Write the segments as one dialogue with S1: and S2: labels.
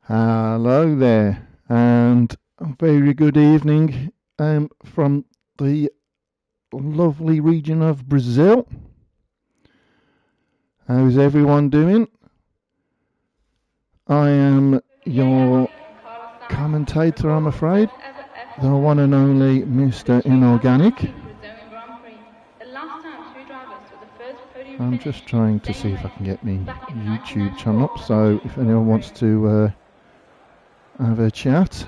S1: Hello there, and a very good evening from the lovely region of Brazil. How's everyone doing? I am your commentator, I'm afraid, the one and only Mr. Inorganic. I'm just trying to see if I can get my YouTube channel up, so if anyone wants to have a chat.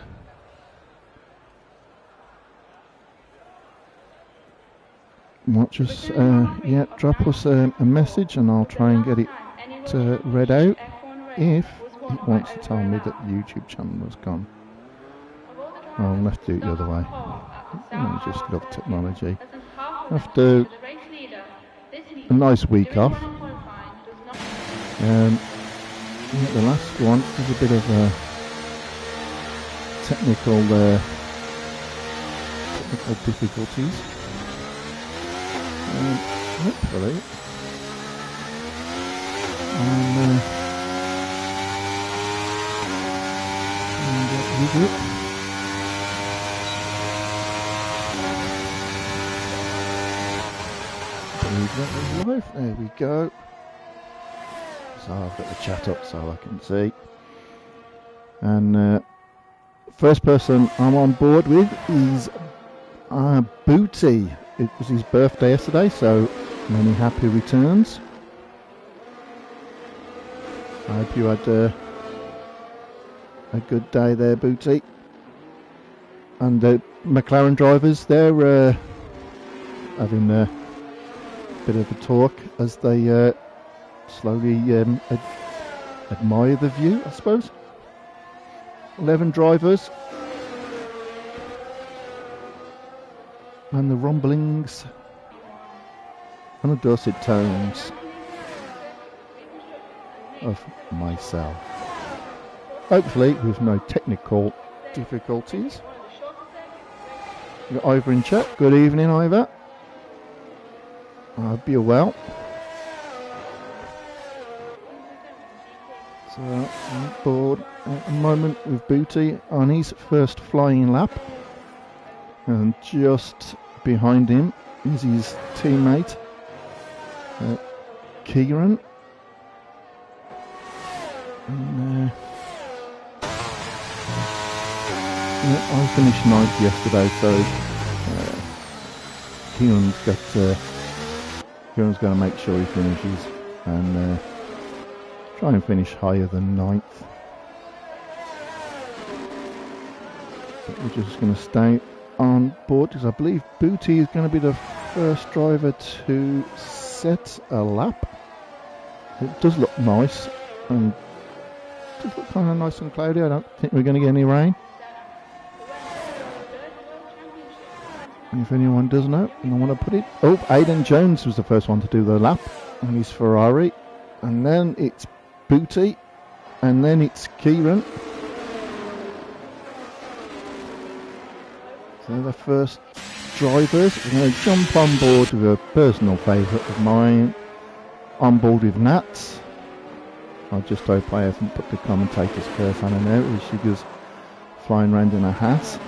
S1: Watch us, drop us a message and I'll try and get it read out if it wants to tell me that the YouTube channel has gone. I'll have to do it the other way. I just love technology. After a nice week off, the last one was a bit of technical difficulties. Hopefully, get with it. Believe that was live. There we go. So I've got the chat up so I can see. And first person I'm on board with is Booty. It was his birthday yesterday, so many happy returns. I hope you had a good day there, Booty. And the McLaren drivers, they're having a bit of a talk as they slowly admire the view, I suppose. 11 drivers. And the rumblings and the dulcet tones of myself. Hopefully with no technical difficulties. We've got Ivor in chat. Good evening, Ivor. I hope you're well. So I'm on board at the moment with Booty on his first flying lap. And just behind him is his teammate, Kieran. And, I finished 9th yesterday, so Kieran's going to make sure he finishes and try and finish higher than 9th. But we're just going to stay on board because I believe Booty is going to be the first driver to set a lap. It does look nice and does look kind of nice and cloudy. I don't think we're going to get any rain. And if anyone does know and I want to put it, Aidan Jones was the first one to do the lap on his Ferrari, and then it's Booty, and then it's Kieran. So the first drivers, we're going to jump on board with a personal favourite of mine, on board with Nats. I just hope I haven't put the commentator's curse on her now as she goes flying around in a hat.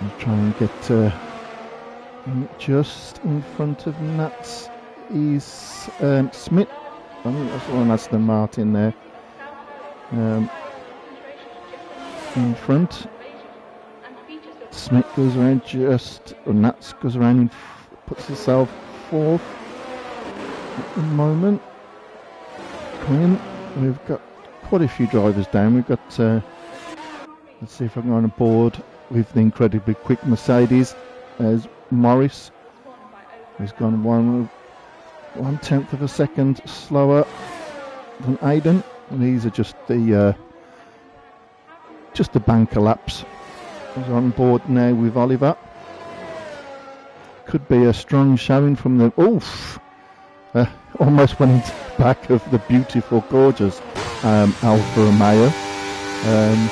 S1: I'll try and get just in front of Nats is Smith. I think that's one Aston Martin there. In front, Smith goes around Nats goes around and puts herself fourth at the moment. We've got quite a few drivers down. We've got, let's see if I can go on board with the incredibly quick Mercedes as Morris, who's gone 1/10 of a second slower than Aidan. And these are just the banker laps. He's on board now with Oliver. Could be a strong showing from the almost went into the back of the beautiful, gorgeous Alfa Romeo, and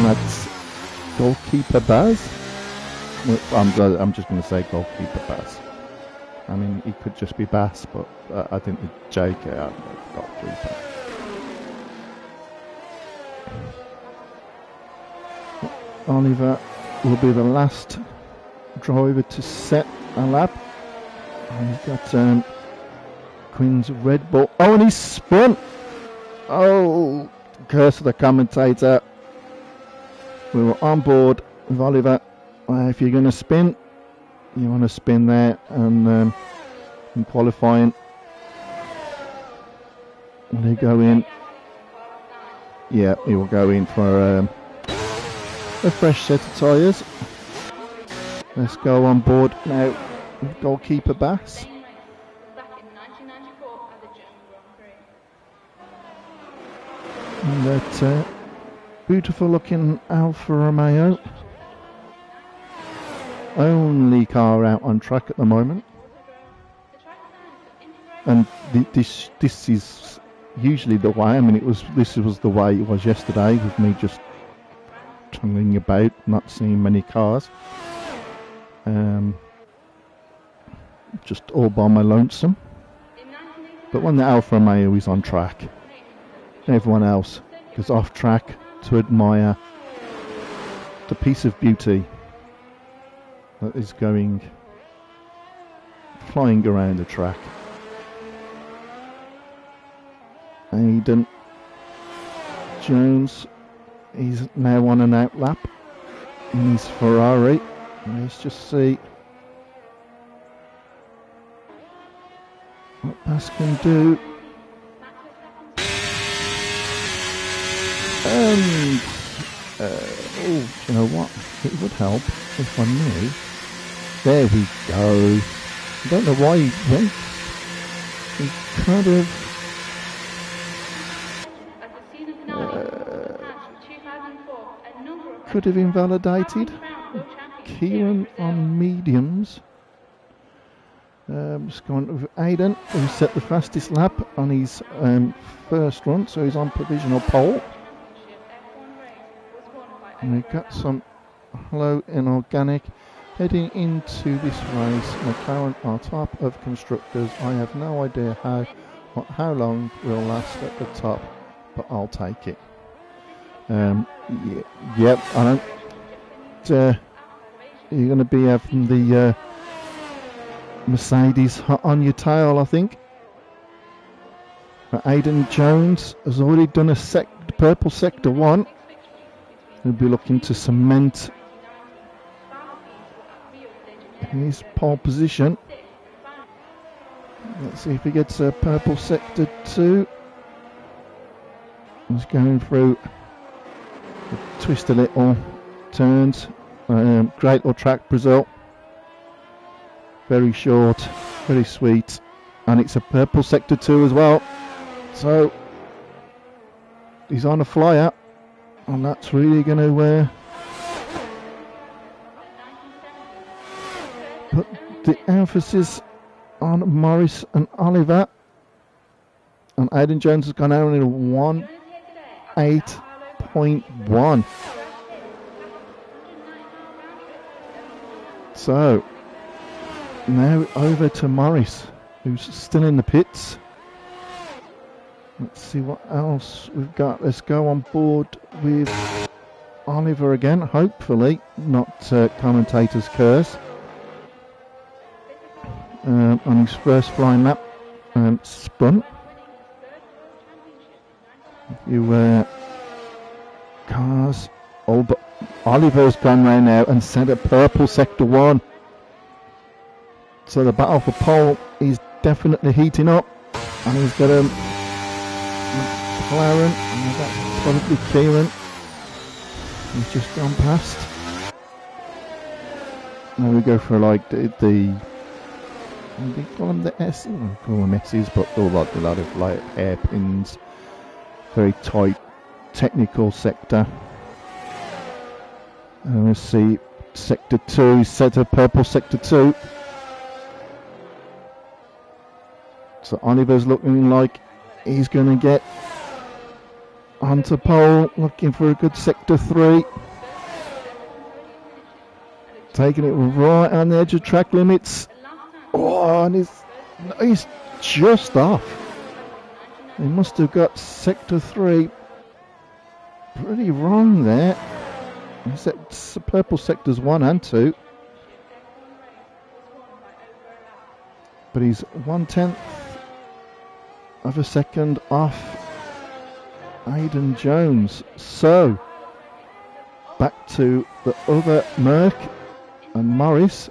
S1: that's goalkeeper Baz. I'm just going to say goalkeeper Baz. I mean, he could just be Bass, but I think the JK got through. Oliver will be the last driver to set a lap. And he's got Quinn's Red Bull. Oh, and he's spun! Oh, curse of the commentator. We were on board with Oliver. If you're going to spin, you want to spin there. And in qualifying, will he go in? Yeah, he will go in for a fresh set of tyres. Let's go on board now with goalkeeper Bass. And that beautiful looking Alfa Romeo. Only car out on track at the moment. And this is usually the way. I mean, this was the way it was yesterday with me just tumbling about, not seeing many cars. Just all by my lonesome. But when the Alfa Romeo is on track, everyone else goes off track to admire the piece of beauty that is flying around the track. Aidan Jones, he's now on an out lap in his Ferrari. Let's just see what Bass can do. And oh, you know what? It would help if I knew. There we go. I don't know why he went. He could have. Could have invalidated. Kieran on mediums. Just going with Aidan, who set the fastest lap on his first run, so he's on provisional pole. And we've got some hello in organic. Heading into this race, McLaren are top of constructors. I have no idea how long we'll last at the top, but I'll take it. Yep, I don't. You're going to be having the Mercedes hot on your tail, I think. Aidan Jones has already done a purple sector 1. He'll be looking to cement in his pole position. Let's see if he gets a purple sector 2. He's going through the twisty little turns. Great little track, Brazil. Very short, very sweet, and it's a purple sector 2 as well. So he's on a flyer, and that's really going to put the emphasis on Morris and Oliver. And Aidan Jones has gone out in a 1:8.1. So now over to Morris, who's still in the pits. Let's see what else we've got. Let's go on board with Oliver again, hopefully not commentator's curse. On his first flying lap, spun. Cars. Oh, but Oliver's gone round now and set a purple sector 1. So the battle for pole is definitely heating up. And he's got a McLaren, and that's probably Kieran. He's just gone past. Now we go for like they call them the S, call them S's, but a lot of like hairpins. Very tight technical sector. And let's see, sector 2, set a purple sector 2. So Oliver's looking like he's going to get onto pole, looking for a good sector 3. Taking it right on the edge of track limits. Oh, and he's just off. He must have got sector 3 pretty wrong there. It's purple sectors 1 and 2. But he's 1/10 of a second off Aidan Jones. So, back to the other Merc and Morris.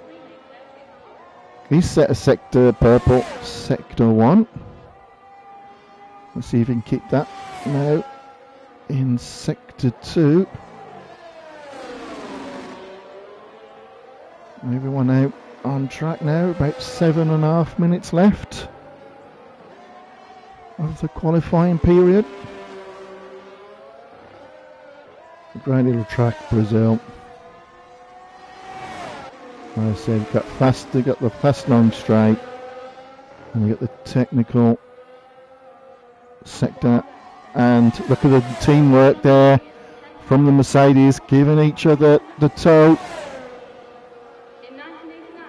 S1: He's set a sector purple, sector 1. Let's see if he can keep that now in sector 2. Everyone out on track now, about 7.5 minutes left of the qualifying period. A great little track, Brazil. Like I said, got the fast long straight, and we got the technical sector, and look at the teamwork there from the Mercedes, giving each other the toe,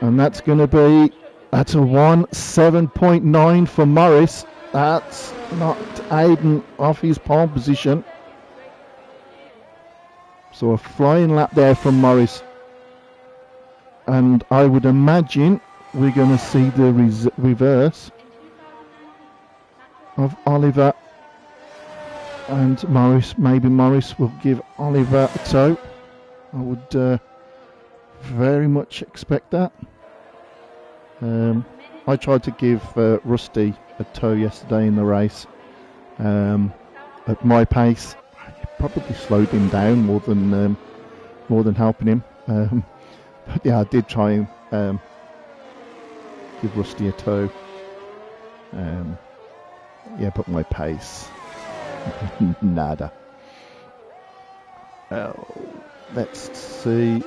S1: and that's going to be at a 1:7.9 for Morris. That's knocked Aidan off his pole position, so a flying lap there from Morris, and I would imagine we're going to see the reverse of Oliver and Morris. Maybe Morris will give Oliver a toe. I would very much expect that. I tried to give Rusty a toe yesterday in the race at my pace. It probably slowed him down more than helping him. But yeah, I did try and give Rusty a toe. Yeah, but my pace, nada. Oh, let's see.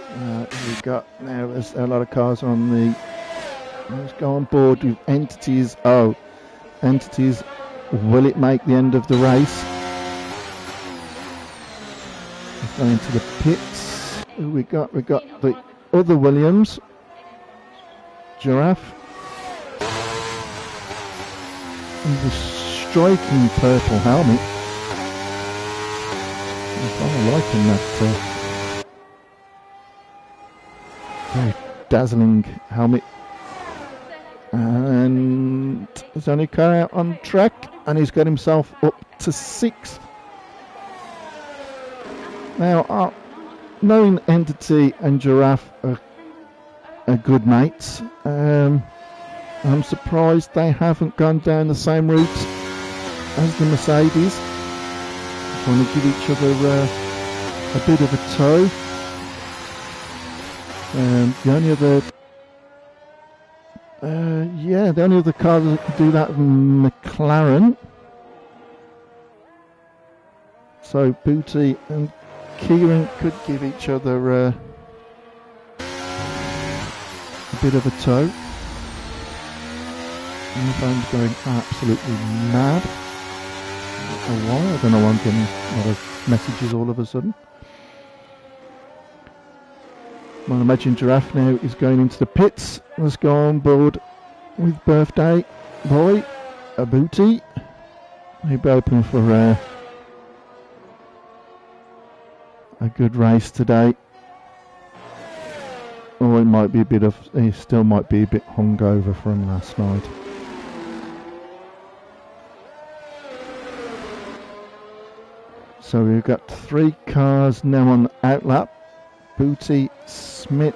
S1: We've got now. There's a lot of cars on the. Let's go on board with entities. Oh, entities. Will it make the end of the race? Let's go into the pits. Who we got? We got the other Williams. Giraffe. With a striking purple helmet. I'm liking that. Very dazzling helmet. And there's only a car out on track, and he's got himself up to 6th. Now, knowing Entity and Giraffe are good mates, I'm surprised they haven't gone down the same route as the Mercedes, trying to give each other a bit of a toe. The only other car that can do that is McLaren. So Booty and Kieran could give each other a bit of a toe. My phone's going absolutely mad. I don't know why. I don't know why I'm getting a lot of messages all of a sudden. Well, I imagine Giraffe now is going into the pits. Let's go on board with birthday boy, a Booty. He'll be open for a good race today. Or it might be he still might be a bit hungover from last night. So we've got 3 cars now on the outlap. Booty, Smith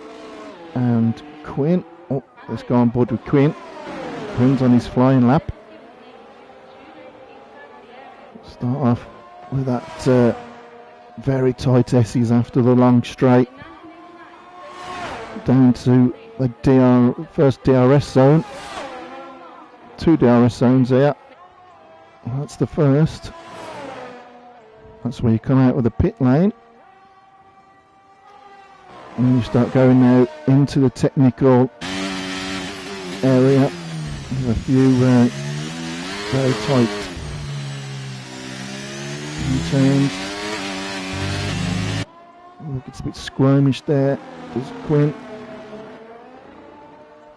S1: and Quinn. Oh, let's go on board with Quinn. Quinn's on his flying lap. Start off with that very tight S's after the long straight. Down to the first DRS zone. 2 DRS zones here. That's the first. That's where you come out with the pit lane. And you start going now into the technical area with a few very tight turns. Look, it's a bit squirmish there. There's Quinn.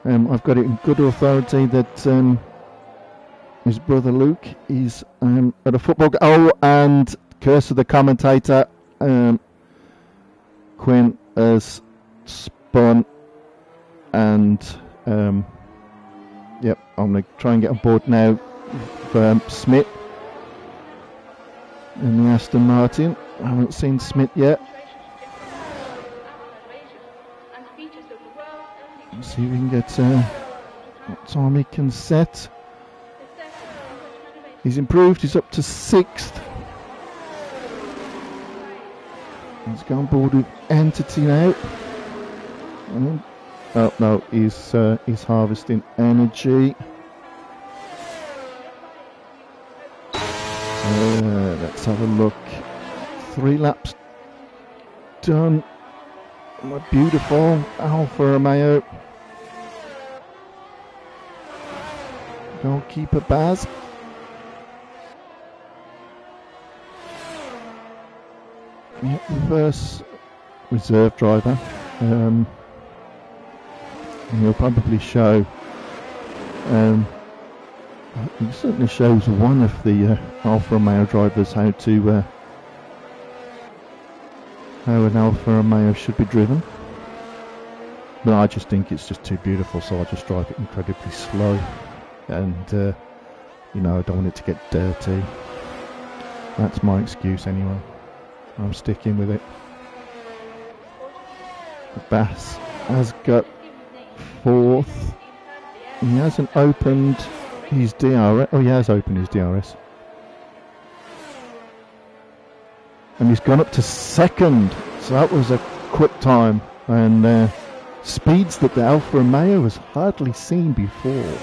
S1: I've got it in good authority that his brother Luke is at a football. Oh, and curse of the commentator, Quinn has spun, and yep, I'm going to try and get on board now for Smith in the Aston Martin. I haven't seen Smith yet. Let's see if we can get what time he can set. He's improved, he's up to 6th. He's gone board with Entity now. Oh no, he's harvesting energy. Let's have a look. 3 laps done. Beautiful Alfa Romeo. Goalkeeper Baz. Reverse reserve driver. And he'll probably show. He certainly shows one of the Alfa Romeo drivers how an Alfa Romeo should be driven. But I just think it's just too beautiful, so I just drive it incredibly slow. And you know, I don't want it to get dirty. That's my excuse anyway. I'm sticking with it. Bass has got 4th. He hasn't opened his DRS. Oh, he has opened his DRS. And he's gone up to 2nd. So that was a quick time. And speeds that the Alfa Romeo has hardly seen before.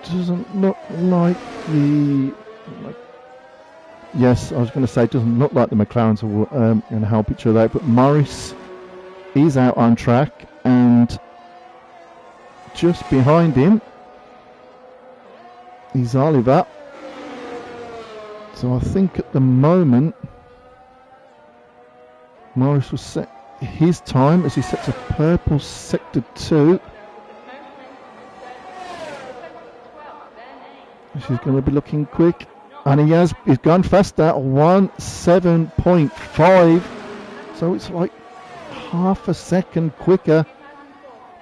S1: Doesn't look like the... Yes, I was going to say, it doesn't look like the McLarens are going to help each other out, but Morris is out on track, and just behind him is Oliver. So I think at the moment Morris will set his time as he sets a purple sector 2. She's going to be looking quick, and he's gone faster, 1:07.5, so it's like half a second quicker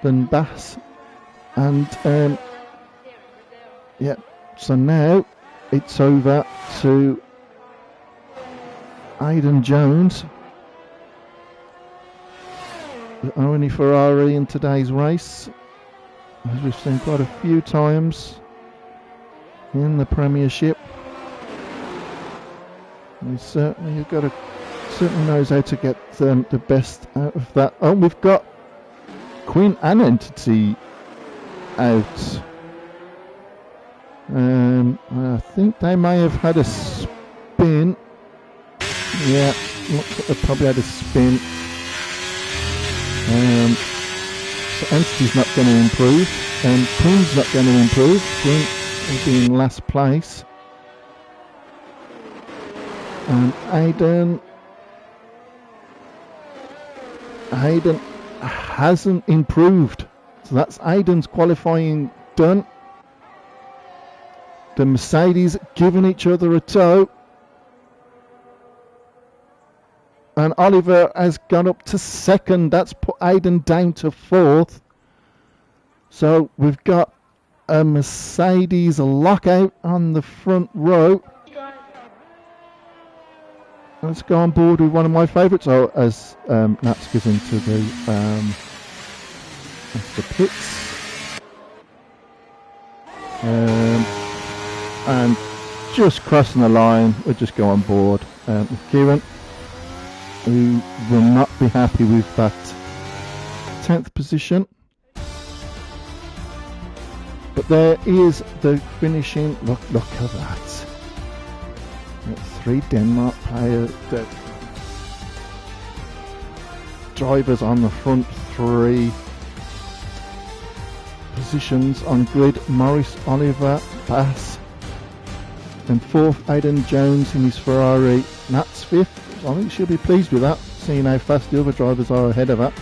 S1: than Bass. And yeah, so now it's over to Aidan Jones, the only Ferrari in today's race, as we've seen quite a few times in the Premiership. He certainly knows how to get the best out of that. Oh, we've got Quinn and Entity out. I think they may have had a spin. Yeah, looks like they probably had a spin. So Entity's not going to improve, and Quinn's not going to improve. Quinn will be in last place. And Aidan hasn't improved. So that's Aidan's qualifying done. The Mercedes giving each other a tow. And Oliver has gone up to 2nd. That's put Aidan down to 4th. So we've got a Mercedes lockout on the front row. Let's go on board with one of my favourites. Oh, as Nats goes into the pits. And just crossing the line, we'll just go on board with Kieran, who will not be happy with that 10th position. But there is the finishing. Look at that. 3 Denmark players, drivers on the front 3 positions on grid. Morris, Oliver, Bass, and 4th Aidan Jones in his Ferrari. Nats 5th. I think she'll be pleased with that. seeing how fast the other drivers are ahead of her.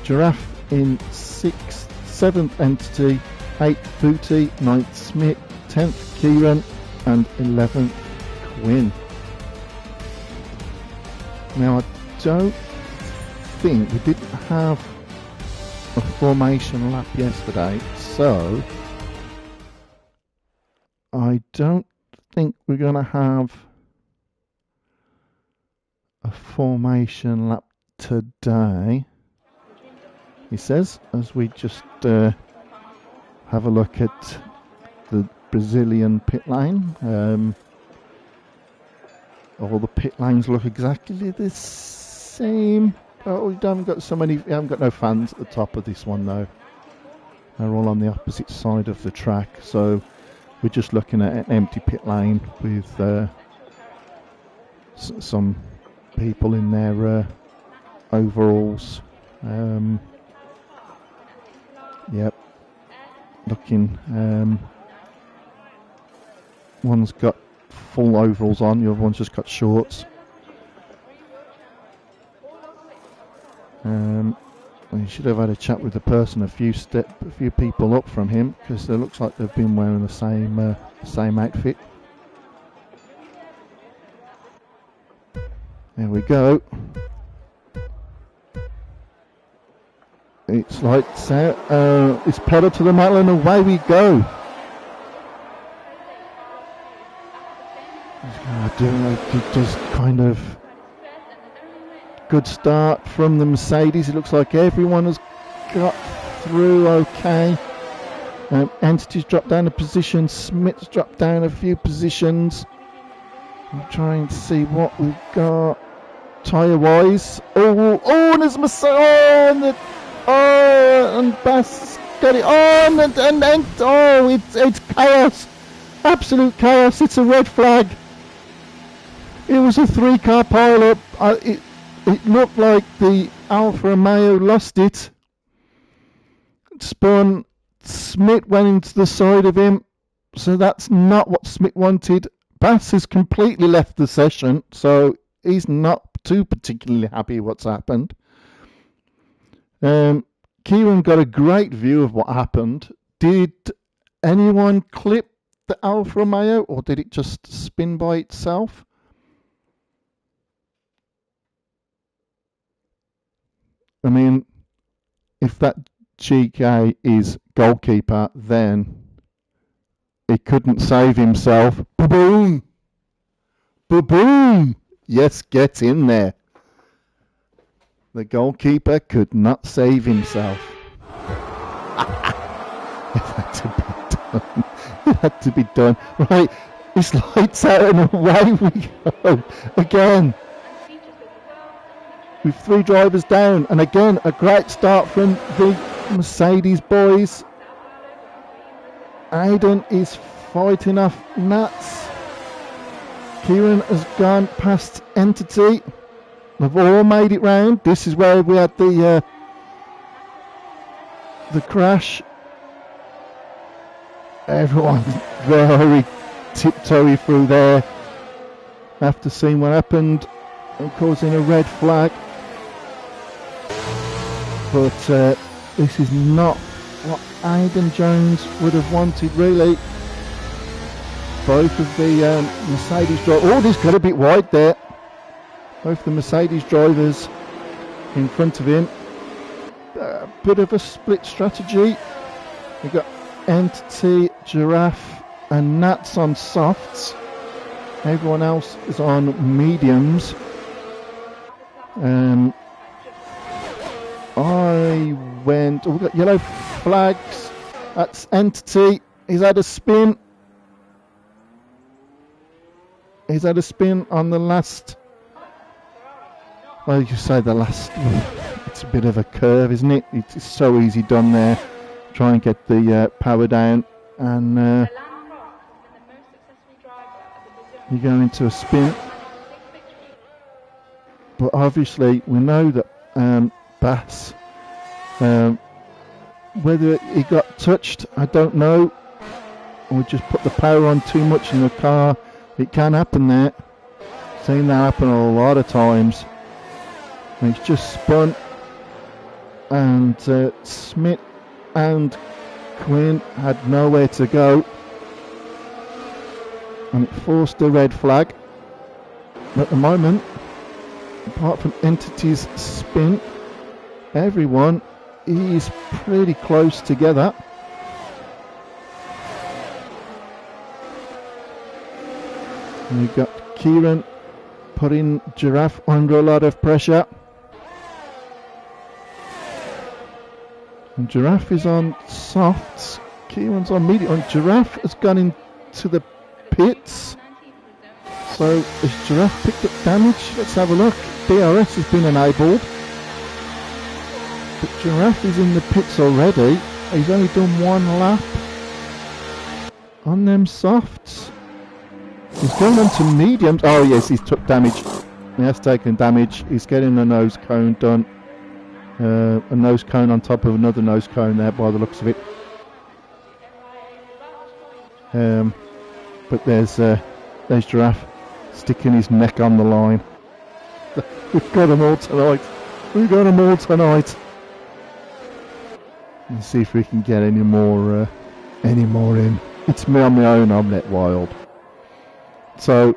S1: Giraffe in 6th, 7th Entity, 8th Booty, 9th Smith, 10th Kieran, and 11th Quinn. Now I don't think we didn't have a formation lap yesterday, so I don't think we're going to have a formation lap today, he says, as we just have a look at the Brazilian pit lane. All the pit lanes look exactly the same. Oh, we haven't got no fans at the top of this one though. They're all on the opposite side of the track, so we're just looking at an empty pit lane with some people in their overalls. Yep, looking. One's got full overalls on, the other one's just got shorts. We should have had a chat with the person a few people up from him, because it looks like they've been wearing the same outfit. There we go. It's lights out. It's pedal to the metal and away we go. Just kind of good start from the Mercedes. It looks like everyone has got through okay. Entity's dropped down a position. Smith's dropped down a few positions. I'm trying to see what we've got tyre wise. And there's Mercedes. And Bass got it on, and it's chaos, absolute chaos. It's a red flag. It was a 3-car pile-up. It looked like the Alfa Romeo lost it. Spun. Smith went into the side of him, so that's not what Smith wanted. Bass has completely left the session, so he's not too particularly happy what's happened. Kieran got a great view of what happened. Did anyone clip the Alfa Romeo, or did it just spin by itself? I mean, if that GK is goalkeeper, then he couldn't save himself. Ba-boom! Ba-boom! Yes, get in there. The goalkeeper could not save himself. It had to be done. It had to be done. Right, it's lights out and away we go. Again. With 3 drivers down, and again a great start from the Mercedes boys. Aiden is fighting off Nats. Kieran has gone past Entity. They've all made it round. This is where we had the crash. Everyone very tiptoey through there after seeing what happened and causing a red flag. But this is not what Aidan Jones would have wanted, really. Both of the Mercedes drivers... Oh, this got a bit wide there. Both the Mercedes drivers in front of him. Bit of a split strategy. We've got Entity, Giraffe and Nats on softs. Everyone else is on mediums. We've got yellow flags. That's Entity. He's had a spin. He's had a spin on the last. Well, you say the last. It's a bit of a curve, isn't it? It's so easy done there. Try and get the power down, and you go into a spin. But obviously, we know that Bass, whether he got touched, I don't know, or just put the power on too much in the car. It can happen there. Seen that happen a lot of times. And he's just spun, and Smith and Quinn had nowhere to go, and it forced a red flag. At the moment, apart from Entity's spin, everyone is pretty close together. And we've got Kieran putting Giraffe under a lot of pressure. And Giraffe is on softs, Kieran's on medium, and Giraffe has gone into the pits. So has Giraffe picked up damage? Let's have a look. DRS has been enabled, but Giraffe is in the pits already. He's only done one lap on them softs. He's going on to mediums. Oh yes, he's took damage. He has taken damage. He's getting a nose cone done. A nose cone on top of another nose cone there by the looks of it. But there's Giraffe sticking his neck on the line. We've got them all tonight. We've got them all tonight. Let's see if we can get any more in. It's me on my own, I'm let wild. So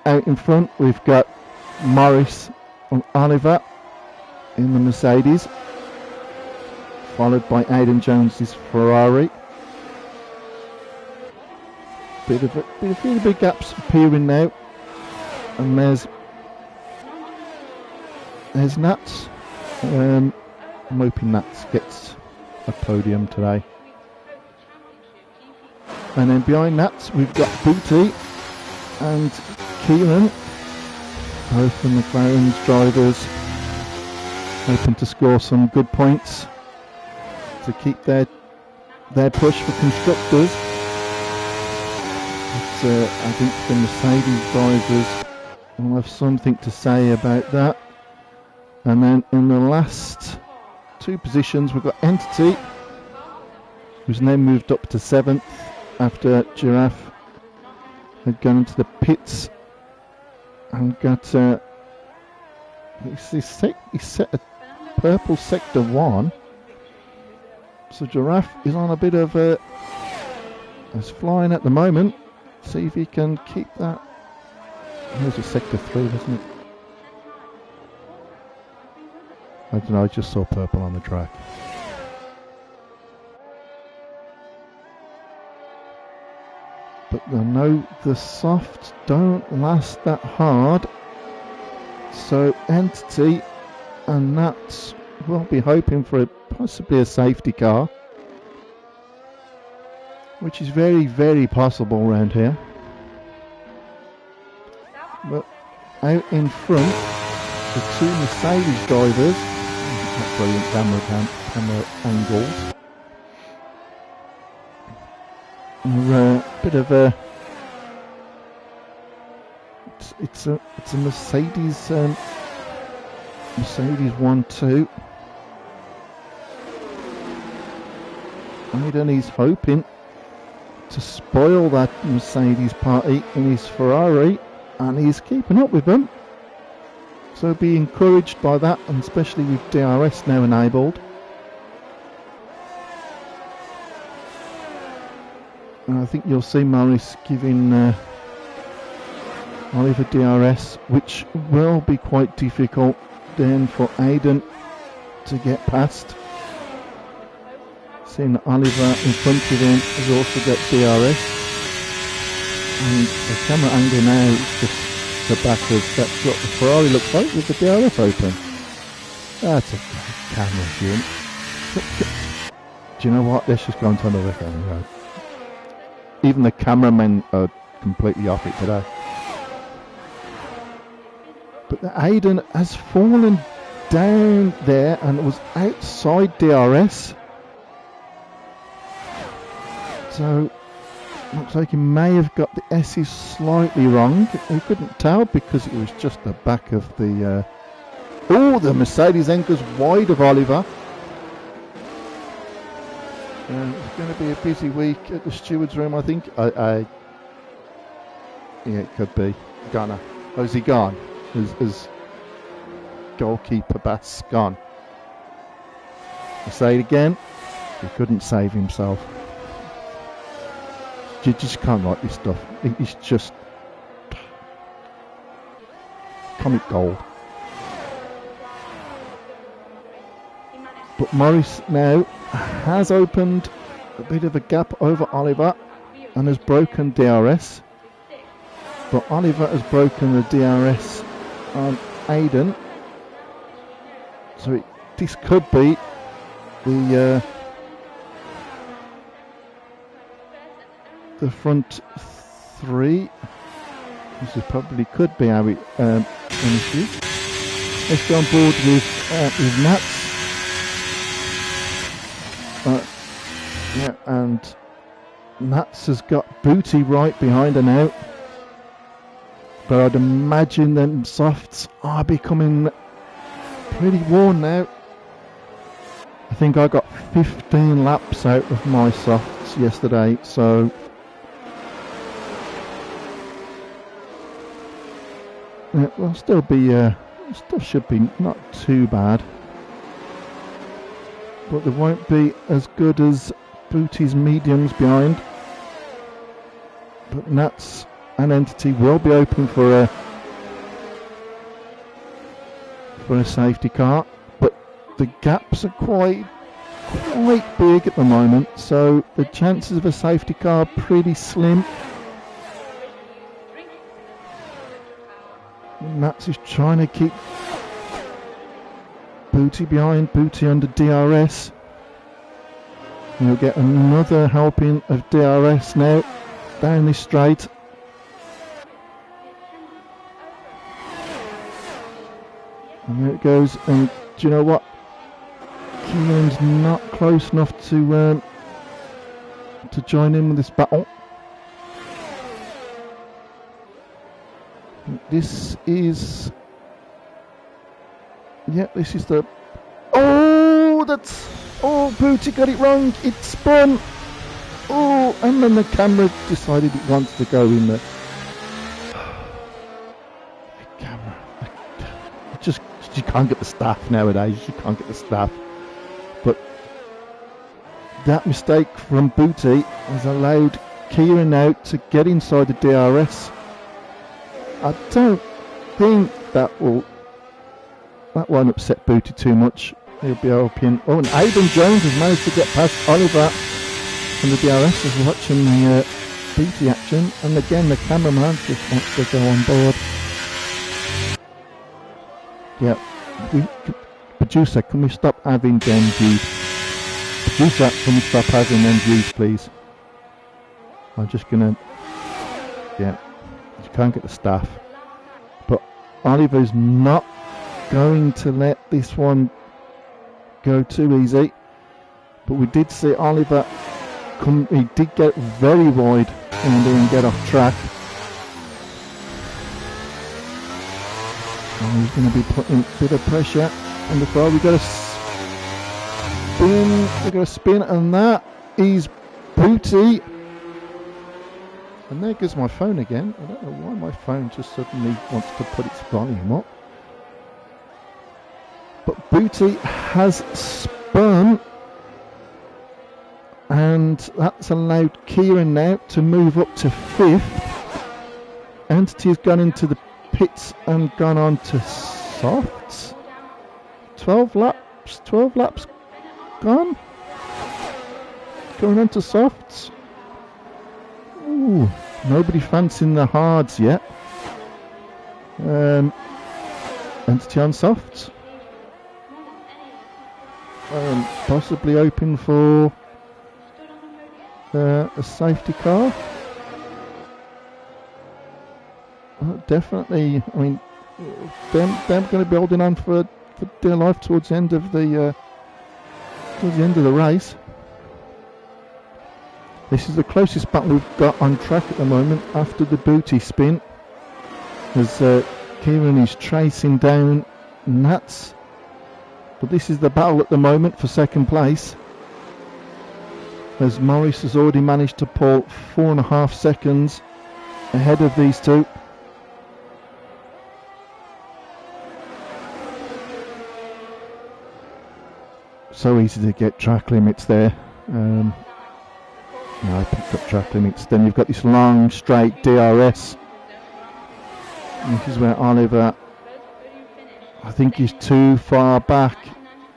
S1: out in front we've got Morris and Oliver in the Mercedes, followed by Aidan Jones's Ferrari. Bit of really big gaps appearing now, and there's Nats. I'm hoping Nats gets a podium today. And then behind Nats we've got Booty and Keelan, both from the McLaren's drivers, hoping to score some good points to keep their push for constructors. But I think the Mercedes drivers will have something to say about that. And then in the last two positions we've got Entity, who's now moved up to 7th after Giraffe had gone into the pits and got he set a purple sector 1. So Giraffe is on a bit of is flying at the moment. See if he can keep that. Here's a sector 3, isn't it? I don't know, I just saw purple on the track. But I know the softs don't last that hard. So Entity and Nats will be hoping for possibly a safety car, which is very, very possible around here. But out in front, the two Mercedes drivers, not brilliant camera angles, are a bit of a. It's a Mercedes. Mercedes 1-2. Aidan is hoping to spoil that Mercedes party in his Ferrari, and he's keeping up with them. So be encouraged by that, and especially with DRS now enabled. And I think you'll see Morris giving Oliver DRS, which will be quite difficult then for Aidan to get past. Seeing that Oliver in front of him has also got DRS, and the camera angle now is just the back of that's what the Ferrari looks like with the DRS open. That's a great camera view. Do you know what? Let's just go onto another camera road. Even the cameramen are completely off it today. But the Aidan has fallen down there and was outside DRS. So looks like he may have got the S's slightly wrong. We couldn't tell because it was just the back of the the Mercedes then goes wide of Oliver. It's going to be a busy week at the stewards room, I think. Yeah, it could be. Gonna. Oh, is he gone? goalkeeper Bass gone. I say it again, he couldn't save himself. You just can't write this stuff. It's just comic gold. But Morris now has opened a bit of a gap over Oliver and has broken DRS. But Oliver has broken the DRS on Aiden. So this could be the front three. This probably could be how it finishes. Let's go on board with Nats. Yeah, and Nats has got Booty right behind her now. But I'd imagine them softs are becoming pretty worn now. I think I got 15 laps out of my softs yesterday, so it will still be, still should be not too bad. But they won't be as good as Booty's mediums behind. But Nats and Entity will be open for a safety car. But the gaps are quite big at the moment, so the chances of a safety car are pretty slim. Nats is trying to keep Booty behind, Booty under DRS. You'll get another helping of DRS now down this straight. And there it goes, and do you know what? Kieran's not close enough to join in with this battle. This is the... Oh, Booty got it wrong. It spun. Oh, and then the camera decided it wants to go in the camera. You can't get the staff nowadays. You can't get the staff. But that mistake from Booty has allowed Kieran now to get inside the DRS. I don't think that won't upset Booty too much. He'll be hoping. Oh, and Aidan Jones has managed to get past Oliver, and the DRS is watching the Booty action. And again, the cameraman just wants to go on board. Yeah, producer, can we stop having them views? Producer, can we stop having them views, please? I'm just gonna. Yeah, you can't get the staff, but Oliver's not going to let this one go too easy. But we did see Oliver come. He did get very wide and get off track. And he's going to be putting a bit of pressure on the car. We've got a spin, and that is Booty. And there goes my phone again. I don't know why my phone just suddenly wants to put its volume up. But Booty has spun, and that's allowed Kieran now to move up to 5th. Entity has gone into the pits and gone on to softs. 12 laps gone. Going on to softs. Ooh, nobody fancying the hards yet. Entity on softs. Possibly open for a safety car. Definitely. I mean, they're going to be holding on for dear life towards the end of the race. This is the closest battle we've got on track at the moment after the Booty spin, as Kieran is tracing down Nats. But this is the battle at the moment for second place, as Morris has already managed to pull 4.5 seconds ahead of these two. So easy to get track limits there. I picked up track limits. Then you've got this long straight DRS. This is where Oliver, I think he's too far back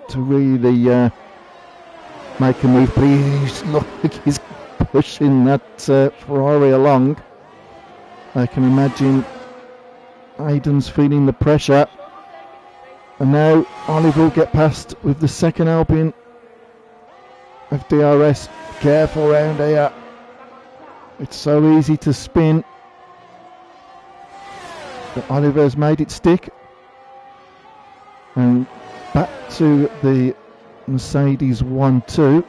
S1: to really make a move. Please look like he's pushing that Ferrari along. I can imagine Aiden's feeling the pressure. And now Oliver will get past with the second helping of DRS. Careful round here. It's so easy to spin. But Oliver's made it stick. And back to the Mercedes 1-2.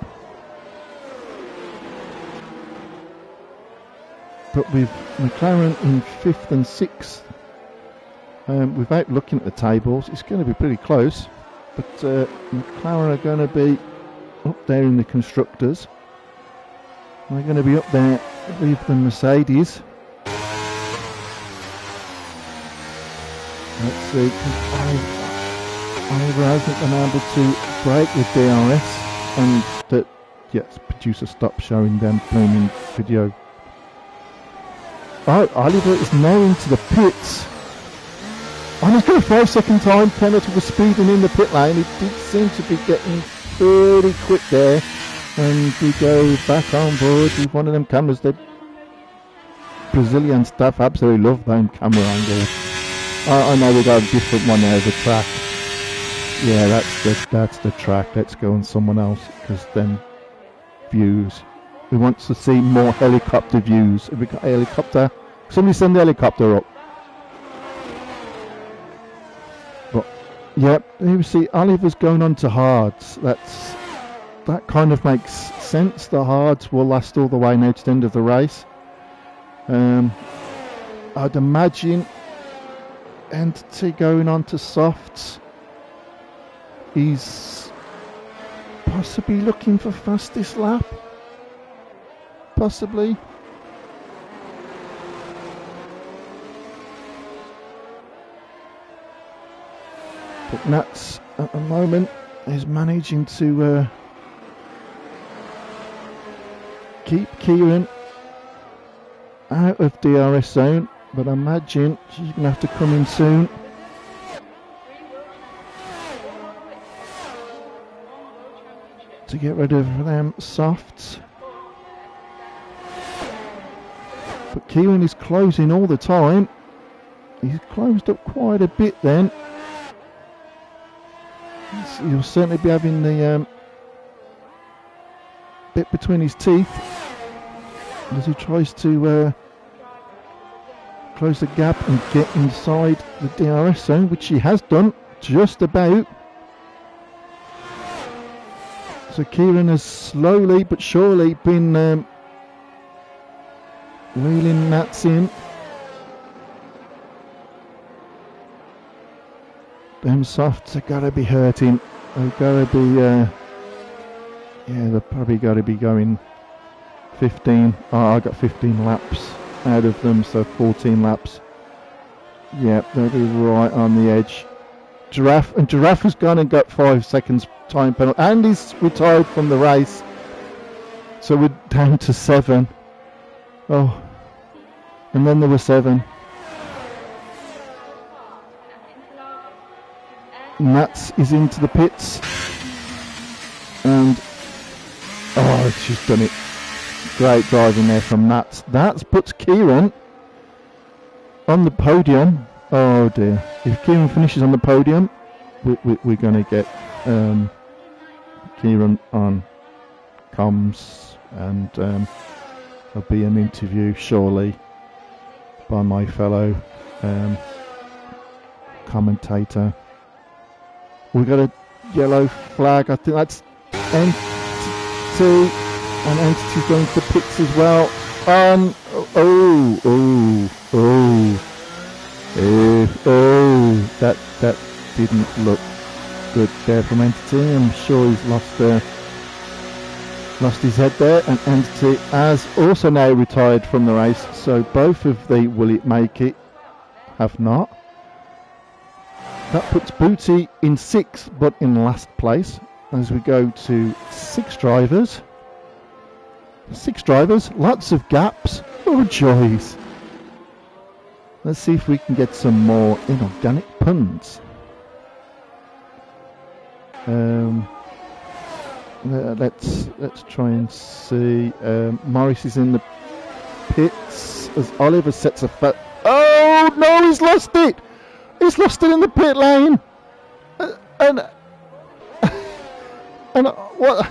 S1: But with McLaren in 5th and 6th, without looking at the tables, it's going to be pretty close. But McLaren are going to be up there in the constructors. They're going to be up there with the Mercedes. Let's see. Oliver hasn't been able to break the DRS, and the producer stopped showing them playing in video. Oh, Oliver is now into the pits. And he's got a 5-second time penalty for speeding in the pit lane. He did seem to be getting pretty quick there. And we go back on board with one of them cameras. The Brazilian staff absolutely love that camera angle. I know we got a different one now, the track. Yeah, that's the track. Let's go on someone else, because then views. We want to see more helicopter views. Have we got a helicopter? Somebody send the helicopter up. But yeah, you see Oliver's going on to hards. That kind of makes sense. The hards will last all the way now to the end of the race. I'd imagine Entity going on to softs. He's possibly looking for fastest lap. Possibly. But Nats at the moment is managing to keep Kieran out of DRS zone, but I imagine she's going to have to come in soon. To get rid of them softs. But Kieran is closing all the time. He's closed up quite a bit then. He'll certainly be having the bit between his teeth as he tries to close the gap and get inside the DRS zone, which he has done just about. So Kieran has slowly but surely been reeling Nats in. Them softs have got to be hurting. They've got to be, they've probably got to be going 15. Oh, I got 15 laps out of them, so 14 laps. Yep, they'll be right on the edge. Giraffe has gone and got 5 seconds time penalty, and he's retired from the race. So we're down to 7. Oh, and then there were 7. Nats is into the pits, and she's done it. Great driving there from Nats. That puts Kieran on the podium. Oh dear! If Kieran finishes on the podium, we're going to get Kieran on comms, and there'll be an interview surely by my fellow commentator. We've got a yellow flag. I think that's Entity, and Entity's going to the pits as well. That didn't look good there from Entity. I'm sure he's lost his head there, and Entity has also now retired from the race. So both of the will it make it have not. That puts Booty in 6th, but in last place. as we go to 6 drivers. 6 drivers, lots of gaps. Oh, joys. Let's see if we can get some more inorganic puns. Let's try and see. Morris is in the pits as Oliver sets a foot. Oh no, he's lost it! He's lost it in the pit lane. And what?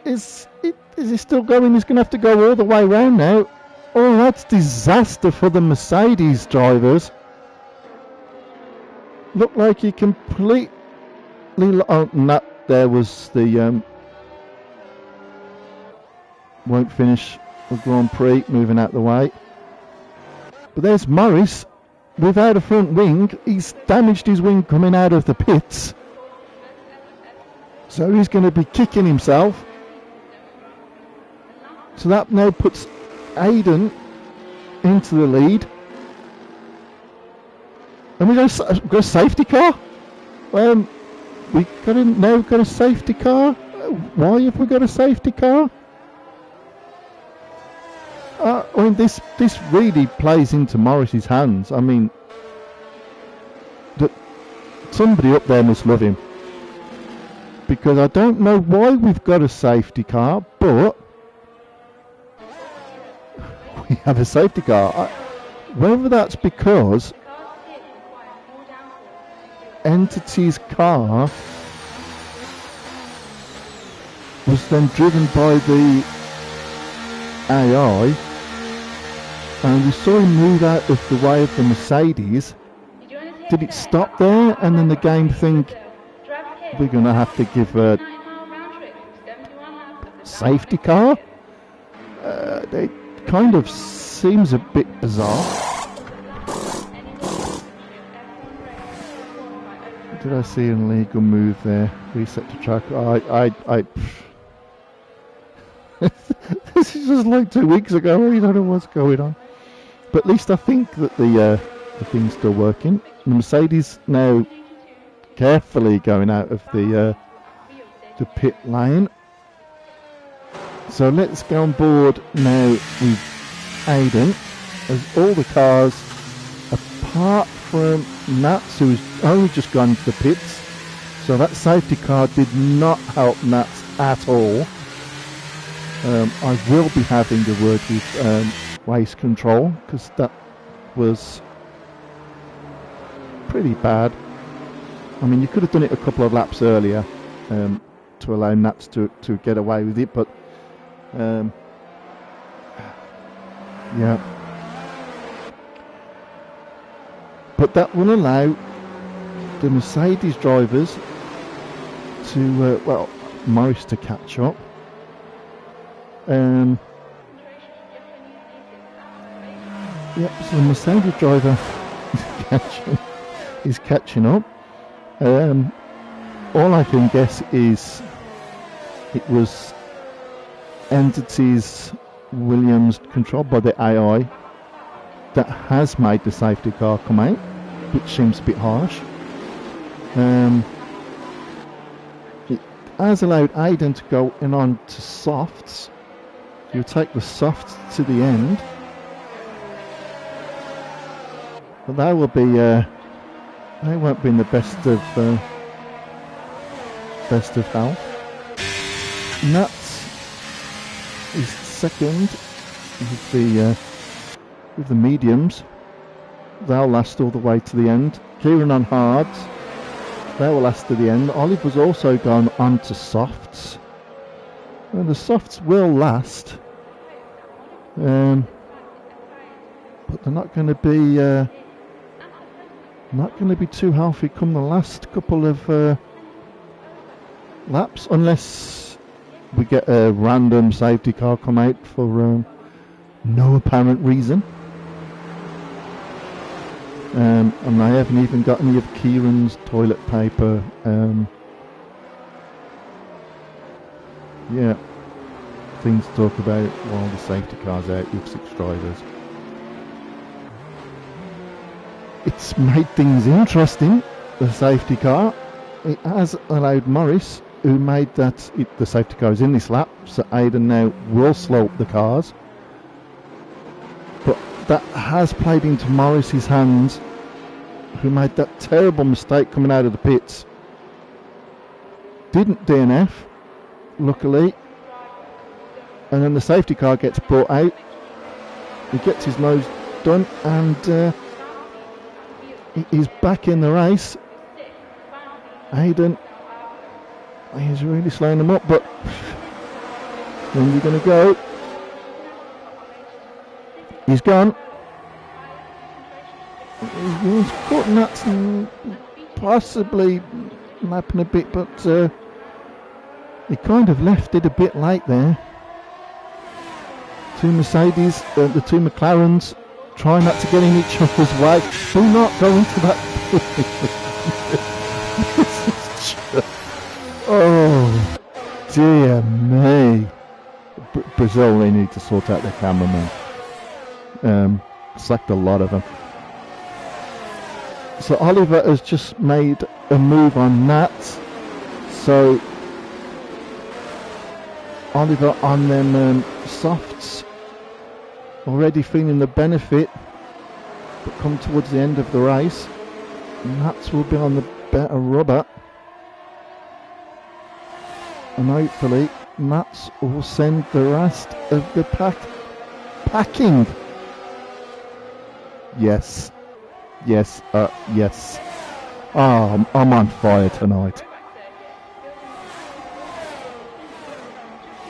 S1: Is he still going? He's going to have to go all the way round now. Oh, that's disaster for the Mercedes drivers. Looked like he completely... Oh, no, there was the... won't finish the Grand Prix, moving out the way. But there's Morris without a front wing. He's damaged his wing coming out of the pits. So he's going to be kicking himself. So that now puts Aiden into the lead. And we got a safety car. We've got a safety car. Why have we got a safety car? I mean, this really plays into Morris's hands. I mean, somebody up there must love him, because I don't know why we've got a safety car, but we have a safety car. Whether that's because Entity's car was then driven by the AI, and we saw him move out of the way of the Mercedes. Did it stop there, and then the game think we're going to have to give a safety car? It kind of seems a bit bizarre. Did I see an illegal move there? Reset to track. This is just like 2 weeks ago. You don't know what's going on. But at least I think that the thing's still working. The Mercedes now carefully going out of the pit lane. So let's go on board now with Aiden, as all the cars, apart from Nats, who's only just gone to the pits. So that safety car did not help Nats at all. I will be having a word with waste control, because that was pretty bad. I mean, you could have done it a couple of laps earlier to allow Nats to get away with it, but yeah. But that will allow the Mercedes drivers to, Morris to catch up. Yep, so the Mercedes driver is catching up. All I can guess is it was Entities Williams controlled by the AI that has made the safety car come out, which seems a bit harsh. It has allowed Aiden to go in on to softs. You take the softs to the end, but they will be they won't be in the best of health. Nuts is second with the mediums. They'll last all the way to the end. Kieran on hards, they will last to the end. Oliver's also gone on to softs. And the softs will last, but they're not going to be too healthy come the last couple of laps, unless we get a random safety car come out for no apparent reason. And I haven't even got any of Kieran's toilet paper. Yeah, things to talk about while the safety car's out with 6 drivers. It's made things interesting, the safety car. it has allowed Morris, who made that, the safety car is in this lap, so Aiden now will slow up the cars. But that has played into Morris's hands, who made that terrible mistake coming out of the pits. Didn't DNF, luckily. And then the safety car gets brought out. He gets his nose done, and he's back in the race. Aiden, he's really slowing them up, but when's he going to go? He's gone. He's caught nuts and possibly lapping a bit, but he kind of left it a bit late there. Two Mercedes, the two McLarens, trying not to get in each other's way. Do not go into that. Oh, dear me. Brazil, they need to sort out their cameraman. Select a lot of them. So Oliver has just made a move on that. So Oliver on them softs, already feeling the benefit, but come towards the end of the race, Nats will be on the better rubber, and hopefully Nats will send the rest of the pack packing. Yes. Yes. Yes. Oh, I'm on fire tonight.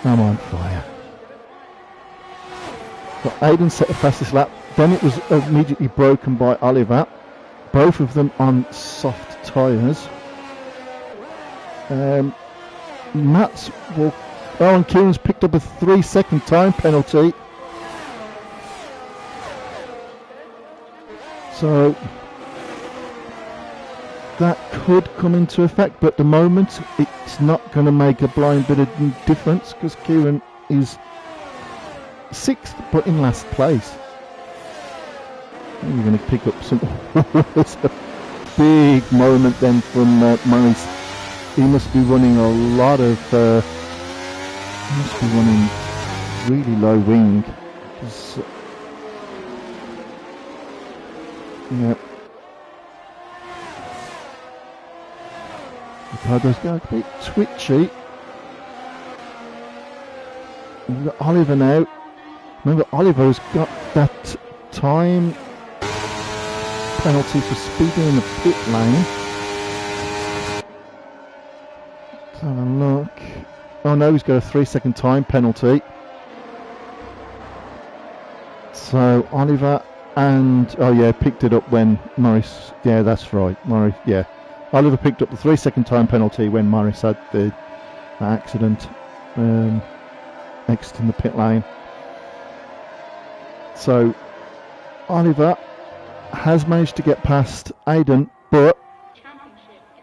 S1: I'm on fire. So Aiden set the fastest lap, then it was immediately broken by Oliver, both of them on soft tyres. Matt's will, and Kieran's picked up a 3-second time penalty. So that could come into effect, but at the moment it's not going to make a blind bit of difference because Kieran is 6th but in last place. You're going to pick up some big moment then from Morris. He must be running a lot of he must be running really low wing, yeah. The car does go a bit twitchy. We've got Oliver now. Remember, Oliver's got that time penalty for speeding in the pit lane. Let's have a look. Oh no, he's got a 3-second time penalty. So Oliver and, oh yeah, picked it up when Morris, yeah, that's right, Morris, yeah. Oliver picked up the 3-second time penalty when Morris had the accident exiting the pit lane. So Oliver has managed to get past Aiden, but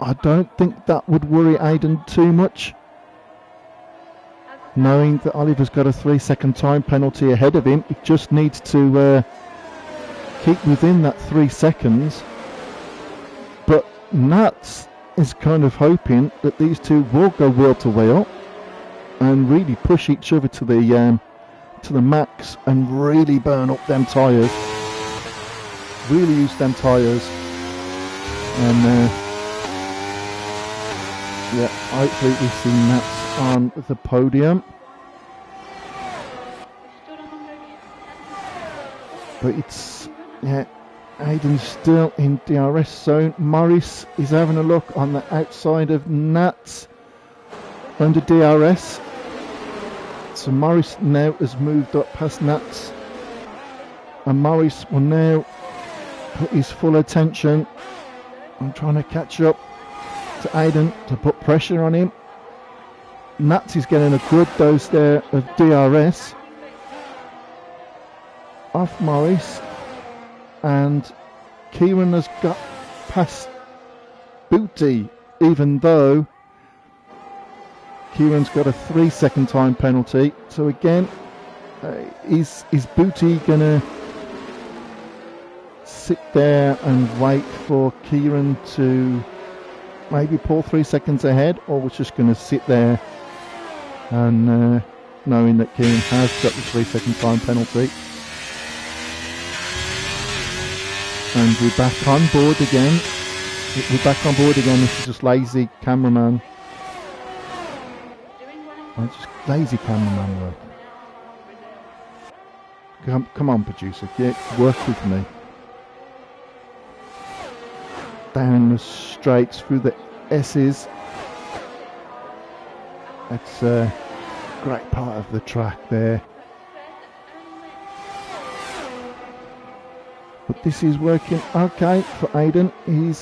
S1: I don't think that would worry Aiden too much, knowing that Oliver's got a 3-second time penalty ahead of him. He just needs to keep within that 3 seconds. But Nats is kind of hoping that these two will go wheel to wheel and really push each other to the max and really burn up them tyres. Really use them tyres, and yeah, hopefully we see Nats on the podium. But it's, yeah, Aiden's still in DRS zone. Morris is having a look on the outside of Nats under DRS. So Morris now has moved up past Nats, and Morris will now put his full attention on trying to catch up to Aiden to put pressure on him. Nats is getting a good dose there of DRS off Morris, and Kieran has got past Booty, even though Kieran's got a 3-second time penalty. So again, is Booty gonna sit there and wait for Kieran to maybe pull 3 seconds ahead, or was just going to sit there and knowing that Kieran has got the 3 second time penalty. And we're back on board again. This is just lazy cameraman. Just lazy cameraman work. Come on, producer, work with me. Down the straights, through the S's. It's a great part of the track there. But this is working okay for Aidan. He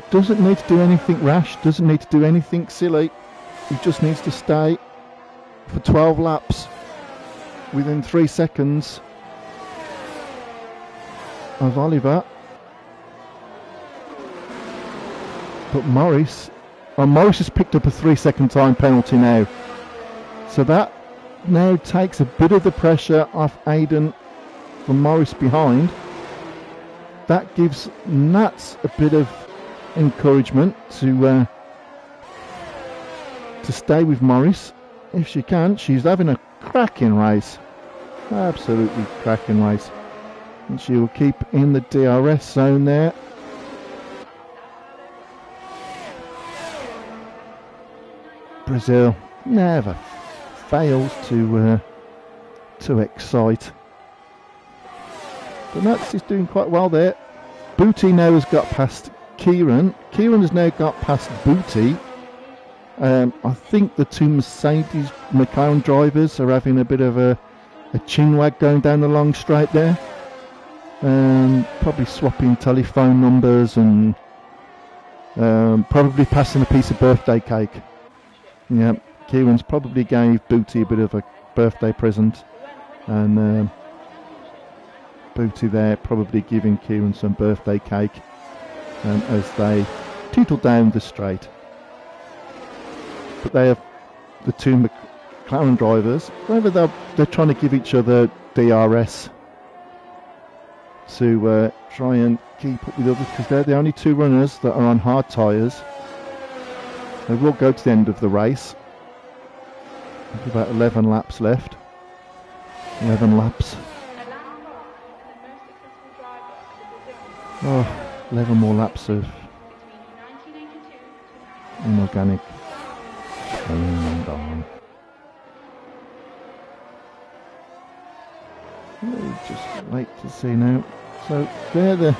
S1: doesn't need to do anything rash, doesn't need to do anything silly. He just needs to stay for 12 laps within 3 seconds of Oliver. But Morris has picked up a 3 second time penalty now. So that now takes a bit of the pressure off Aidan from Morris behind. That gives Nats a bit of encouragement to stay with Morris if she can. She's having a cracking race, absolutely cracking race, and she will keep in the DRS zone there. Brazil never fails to excite. But Nats is doing quite well there. Booty now has got past Kieran. Kieran has now got past Booty. I think the two Mercedes McLaren drivers are having a bit of a chinwag going down the long straight there. Probably swapping telephone numbers and probably passing a piece of birthday cake. Yeah, Kieran's probably gave Booty a bit of a birthday present, and Booty there probably giving Kieran some birthday cake as they tootle down the straight. But they have the two McLaren drivers, whether they're trying to give each other DRS to try and keep up with others, because they're the only two runners that are on hard tyres. They will go to the end of the race. There's about 11 laps left. 11 laps. Oh, 11 more laps of inorganic. Just wait to see now. So they're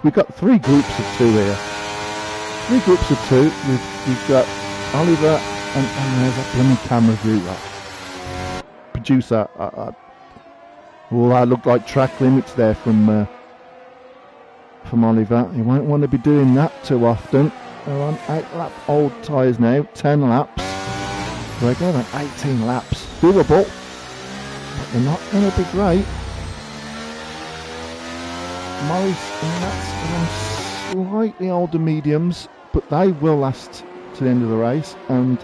S1: we've got 3 groups of 2 here. 3 groups of 2. We've got Oliver and there's that blooming camera view. Producer. That looked like track limits there from Oliver. He won't want to be doing that too often. They're on 8-lap old tyres now. 10 laps. We're going on 18 laps. Doable. But they're not going to be great. Morris and Nats are on slightly older mediums, but they will last to the end of the race, and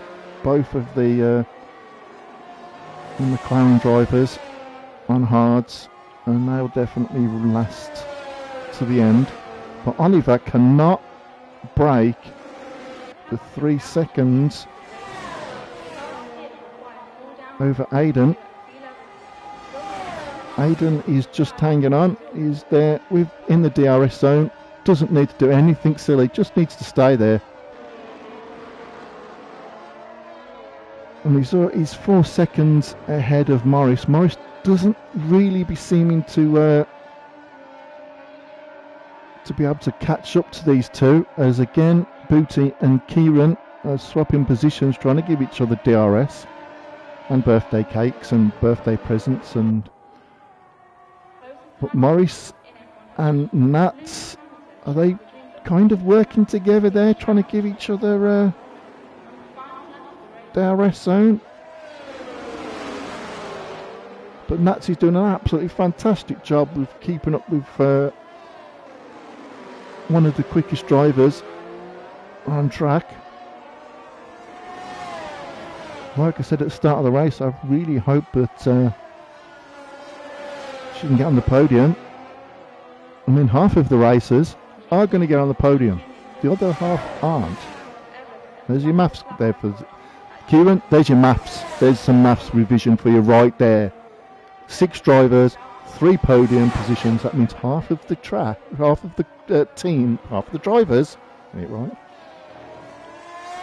S1: both of the McLaren drivers on hards, and they'll definitely last to the end. But Oliver cannot break the 3 seconds over Aidan. Aidan is just hanging on. He's there in the DRS zone. Doesn't need to do anything silly. Just needs to stay there. And we saw he's 4 seconds ahead of Morris. Morris doesn't really be seeming to be able to catch up to these two, as again Booty and Kieran are swapping positions, trying to give each other DRS and birthday cakes and birthday presents. But Morris and Nats, are they kind of working together there, trying to give each other DRS zone? But Nats is doing an absolutely fantastic job with keeping up with one of the quickest drivers on track. Like I said at the start of the race, I really hope that she can get on the podium. I mean, half of the racers are going to get on the podium. The other half aren't. There's your maths there for Kieran. There's your maths. There's some maths revision for you right there. 6 drivers, 3 podium positions. That means half of the track, half of the team, half of the drivers. Get it right?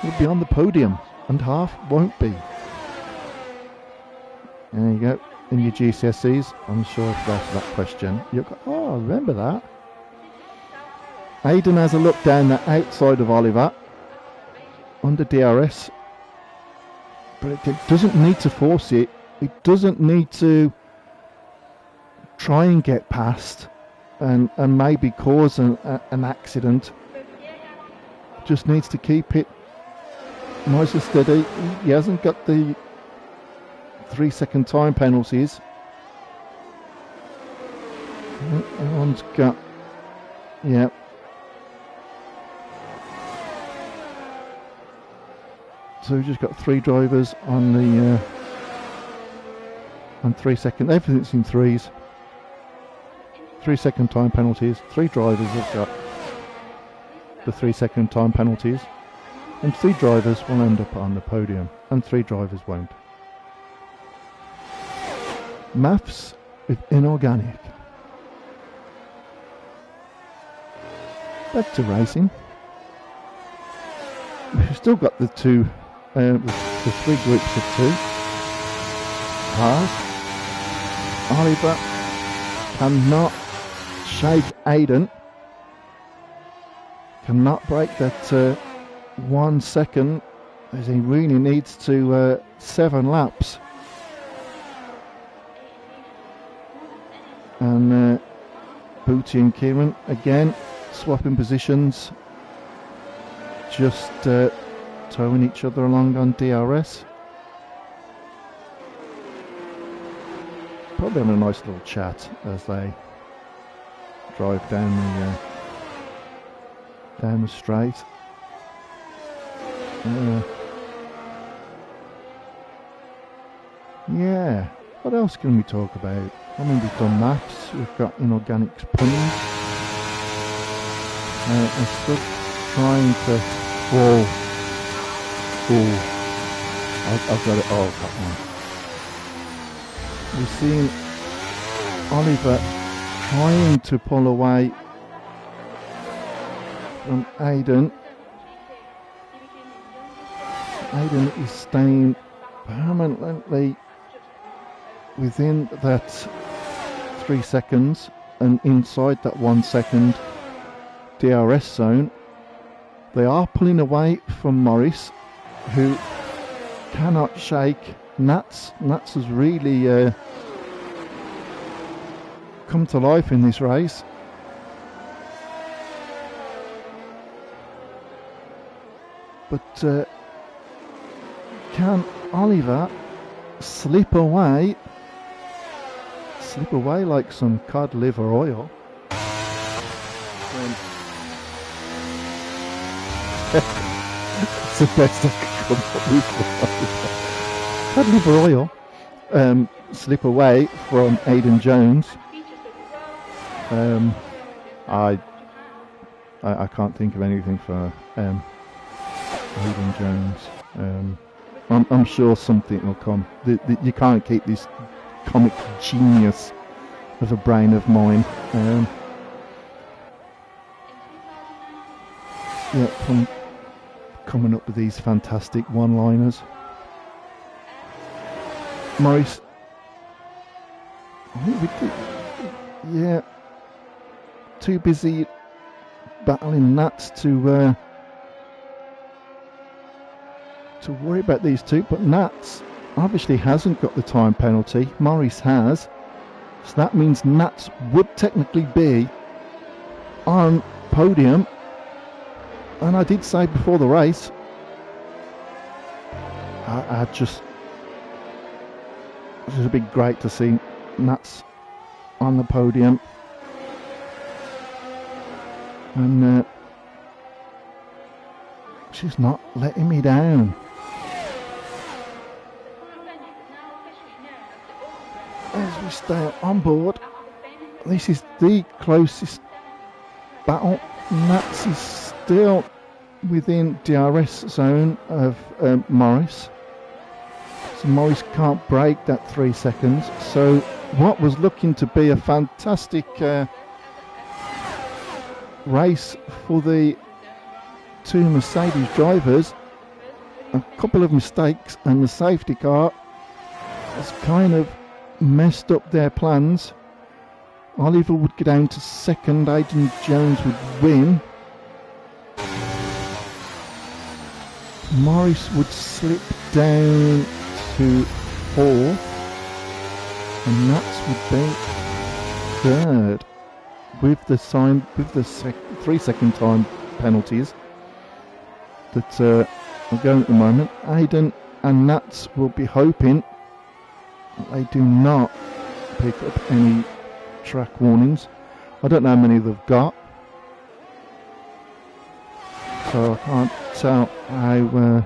S1: Will be on the podium, and half won't be. There you go. In your GCSEs, I'm sure if that's that question, you'll go, oh, I remember that. Aidan has a look down the outside of Oliver under DRS, but it doesn't need to force it. It doesn't need to try and get past and maybe cause an accident. Just needs to keep it nice and steady. He hasn't got the 3-second time penalties. Everyone's got, yeah. So we've just got 3 drivers on the on 3-second. Everything's in 3s. 3-second time penalties. 3 drivers have got the 3-second time penalties, and 3 drivers will end up on the podium, and 3 drivers won't. Maths with inorganic. Back to racing. We've still got the 2, the 3 groups of 2 cars. Oliver cannot shake Aidan. Cannot break that 1 second, as he really needs to 7 laps. And Booty and Kieran again swapping positions, just towing each other along on DRS. Probably having a nice little chat as they drive down the straight. Yeah. What else can we talk about? I mean, we've done maths, we've got inorganic puns. I'm still trying to. I've got it all cut now. We've seen Oliver trying to pull away from Aidan. Aidan is staying permanently within that 3 seconds and inside that 1 second DRS zone. They are pulling away from Morris, who cannot shake Nats. Nats has really come to life in this race. But can Oliver slip away like some cod liver oil? It's the best I could come up with. Cod liver oil. Slip away from Aidan Jones. I can't think of anything for Aidan Jones. I'm sure something will come. You can't keep this comic genius of a brain of mine. From coming up with these fantastic one-liners. Morris. Too busy battling Nats to worry about these two, but Nats obviously hasn't got the time penalty. Morris has, so that means Nats would technically be on podium. And I did say before the race, it would be great to see Nats on the podium. And she's not letting me down. As we stay on board, this is the closest battle. Nats is still within DRS zone of Morris. So Morris can't break that 3 seconds. So what was looking to be a fantastic race for the two Mercedes drivers, a couple of mistakes and the safety car has kind of messed up their plans. Oliver would go down to second, Aidan Jones would win. Morris would slip down to fourth, and Nats would be third with the 3 second time penalties that are going at the moment. Aidan and Nats will be hoping that they do not pick up any track warnings. I don't know how many they've got, so I can't tell how.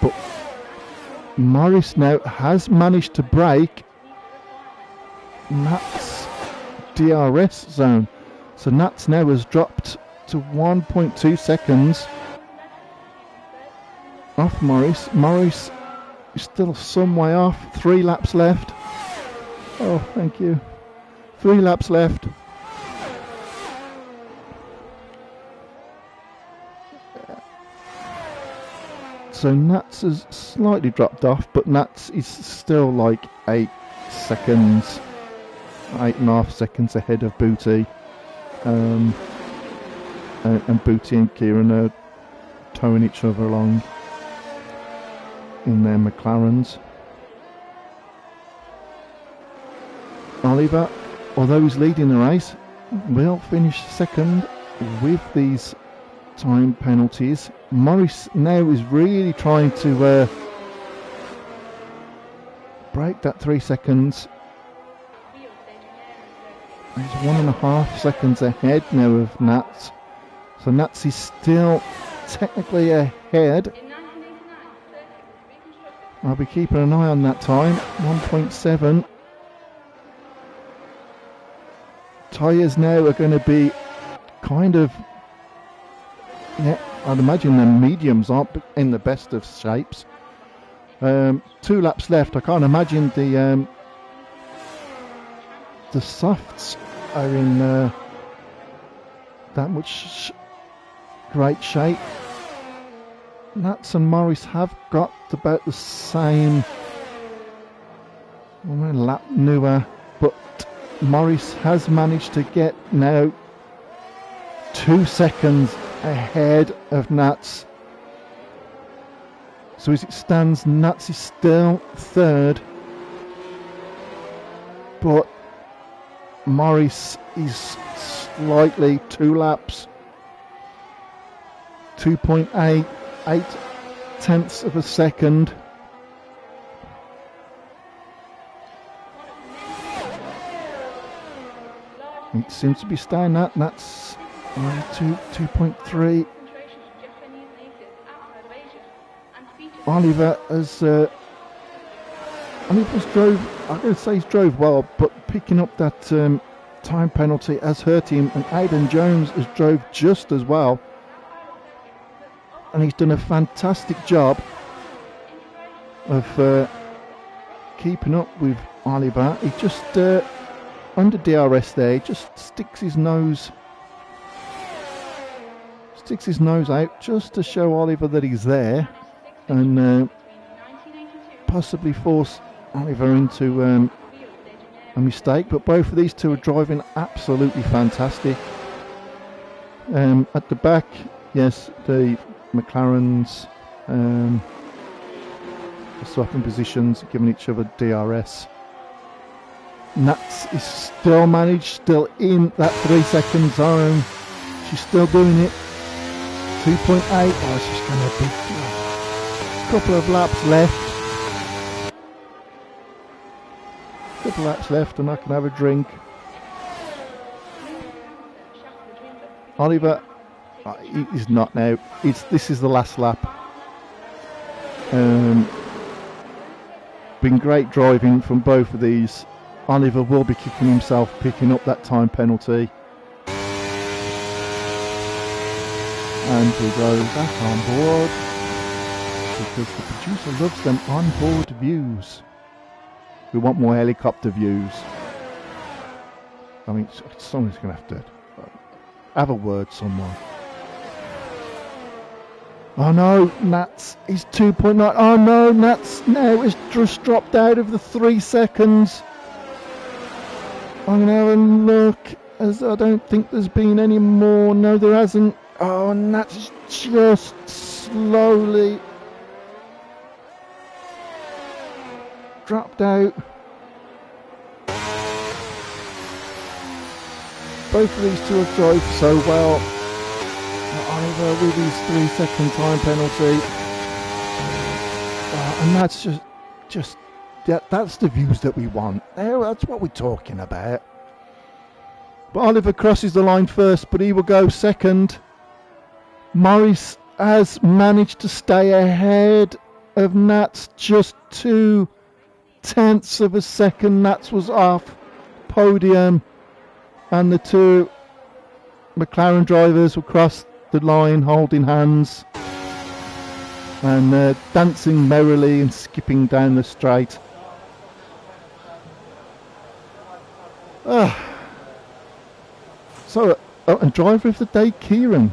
S1: But Morris now has managed to break Nat's DRS zone, so Nats now has dropped to 1.2 seconds off Morris. Morris is still some way off. 3 laps left. Oh, thank you. 3 laps left. So Nats has slightly dropped off, but Nats is still like 8 seconds, 8.5 seconds ahead of Booty. And Booty and Kieran are towing each other along in their McLarens. Oliver, although he's leading the race, will finish second with these time penalties. Morris now is really trying to break that 3 seconds. He's 1.5 seconds ahead now of Nats. So Nats is still technically ahead. I'll be keeping an eye on that time. 1.7. Tyres now are going to be kind of, yeah, I'd imagine the mediums aren't in the best of shapes. 2 laps left. I can't imagine the softs are in that much great shape. Nats and Morris have got about the same lap newer, but Morris has managed to get now 2 seconds ahead of Nats. So as it stands, Nats is still third, but Morris is slightly 2 laps, 2.8 tenths of a second. It seems to be staying at that's 2.3. Oliver has Oliver's drove, I'm going to say he's drove well, but picking up that time penalty has hurt him, and Aidan Jones has drove just as well, and he's done a fantastic job of keeping up with Oliver. He just under DRS there, he just sticks his nose out just to show Oliver that he's there, and possibly force Oliver into a mistake. But both of these two are driving absolutely fantastic. At the back, yes, the McLarens are swapping positions, giving each other DRS. Nats is still in that 3 second zone. She's still doing it. 2.8. Oh, she's going to be a couple of laps left. Couple laps left, and I can have a drink. Oliver, he's not now. This is the last lap. Been great driving from both of these. Oliver will be kicking himself, picking up that time penalty. and we go back on board because the producer loves them onboard views. We want more helicopter views. I mean, someone's going to have to have a word somewhere. Oh no, Nats is 2.9. Oh no, Nats now has just dropped out of the 3 seconds. I'm going to have a look, as I don't think there's been any more. No, there hasn't. Oh, Nats is just slowly dropped out. Both of these two have drove so well. Oliver with his 3 second time penalty. And that's just that's the views that we want. That's what we're talking about. But Oliver crosses the line first, but he will go second. Morris has managed to stay ahead of Nats just 0.2 of a second. Nats was off podium, and the two McLaren drivers will cross the line holding hands and dancing merrily and skipping down the straight. So, and driver of the day, Kieran.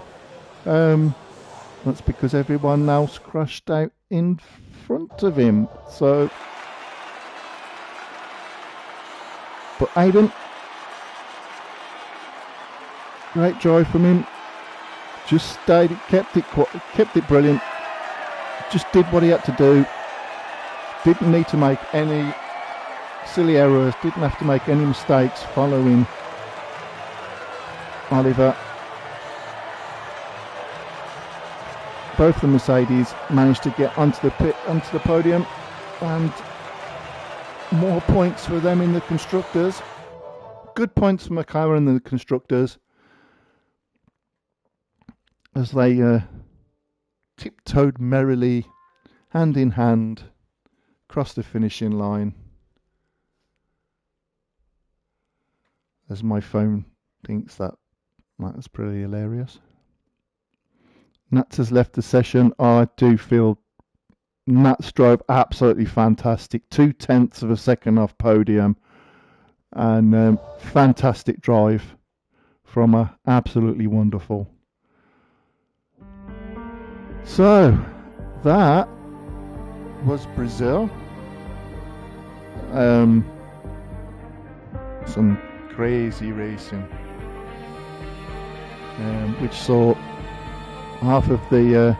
S1: That's because everyone else crashed out in front of him. So, but Aiden, great drive from him. Just stayed, kept it brilliant. Just did what he had to do. Didn't need to make any silly errors. Didn't have to make any mistakes following Oliver. Both the Mercedes managed to get onto the podium, and more points for them in the constructors. Good points for McLaren in the constructors, as they tiptoed merrily, hand in hand, across the finishing line. As my phone thinks that's pretty hilarious. Nats has left the session. I do feel Nats drove absolutely fantastic. 0.2 of a second off podium, and fantastic drive from her. Absolutely wonderful. So, that was Brazil. Some crazy racing, which saw half of the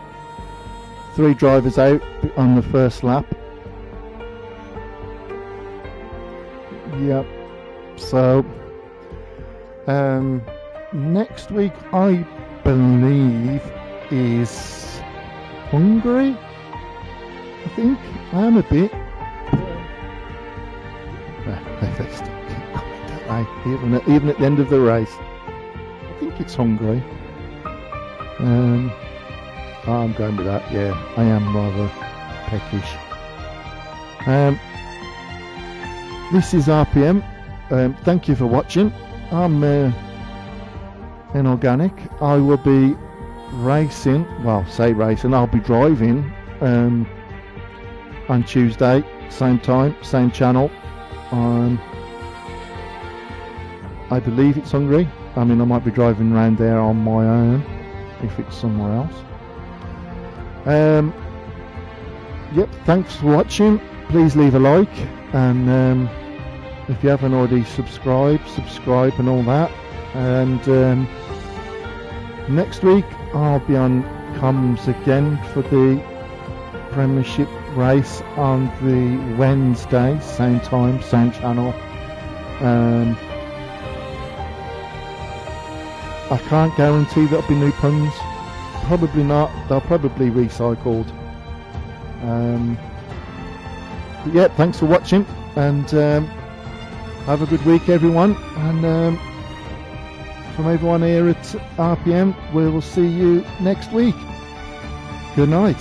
S1: 3 drivers out on the first lap. Yep. So, next week, I believe, is Hungary, I think. I am a bit. They still keep coming, don't they? Even at the end of the race. I think it's Hungary. I'm going with that, yeah. I am rather peckish. This is RPM. Thank you for watching. I'm Inorganic. I will be racing, I'll be driving on Tuesday, same time, same channel. I believe it's Hungary. I mean, I might be driving around there on my own if it's somewhere else. Yep, thanks for watching. Please leave a like, and if you haven't already subscribe and all that. And next week I'll be on comms again for the Premiership race on the Wednesday, same time, same channel. I can't guarantee there'll be new puns. Probably not. They'll probably be recycled. But yeah, thanks for watching, and have a good week, everyone. And from everyone here at RPM, we will see you next week. Good night.